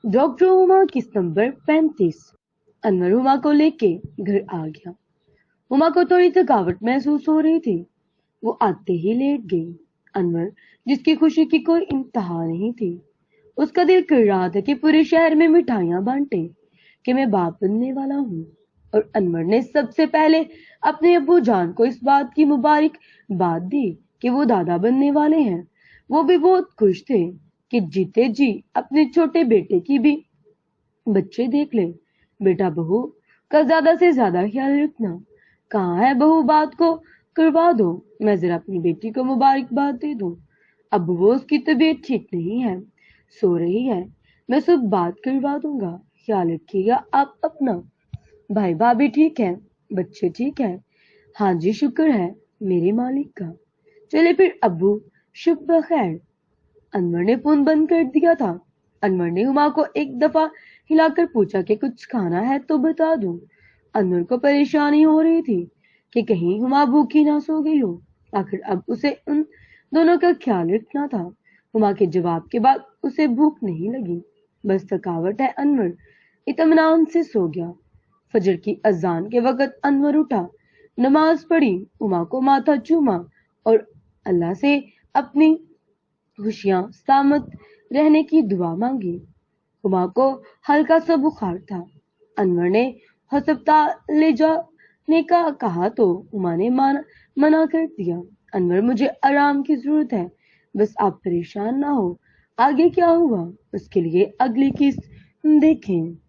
Doctor Uma किस number 35। Anwar Uma को लेके घर आ गया। उमा को थोड़ी थकावट महसूस हो रही थी। वो आते ही लेट गई। अनवर, जिसकी खुशी की कोई इंतहा नहीं थी, उसका दिल कर रहा था कि पूरे शहर में मिठाइयां बांटे कि मैं बाप बनने वाला हूँ। और अनवर ने सबसे पहले अपने अब्बू जान को इस बात की मुबारक बात दी कि वो दादा बनने वाले हैं। वो भी बहुत खुश थे कि जीते जी अपने छोटे बेटे की भी बच्चे देख ले। बेटा बहू का ज्यादा से ज्यादा ख्याल रखना। कहाँ है बहू, बात को करवा दो, मैं जरा अपनी बेटी को मुबारकबाद दे दूं। अब वो उसकी तबीयत ठीक नहीं है, सो रही है। मैं सब बात करवा दूंगा, ख्याल रखिएगा आप अपना। भाई भाभी ठीक है, बच्चे ठीक है। हाँ जी, शुक्र है मेरे मालिक का। चले फिर अब्बू, शुभ बखैर। अनवर ने फोन बंद कर दिया था। अनवर ने हुमा को एक दफा हिलाकर पूछा कि कुछ खाना है तो बता दूं। अनवर को परेशानी हो रही थी कि कहीं हुमा भूखी ना सो गई हो। आखिर अब उसे उन दोनों का ख्याल रखना था। हुमा के जवाब के बाद उसे भूख नहीं लगी, बस थकावट है। अनवर इत्मीनान से सो गया। फजर की अजान के वक्त अनवर उठा, नमाज पढ़ी, हुमा को माथा चूमा और अल्लाह से अपनी खुशियां सलामत रहने की दुआ मांगी। हुमा को हल्का सा बुखार था। अनवर ने अस्पताल ले जाने का कहा तो हुमा ने मना कर दिया। अनवर, मुझे आराम की जरूरत है, बस आप परेशान ना हो। आगे क्या हुआ उसके लिए अगली किस्त देखें।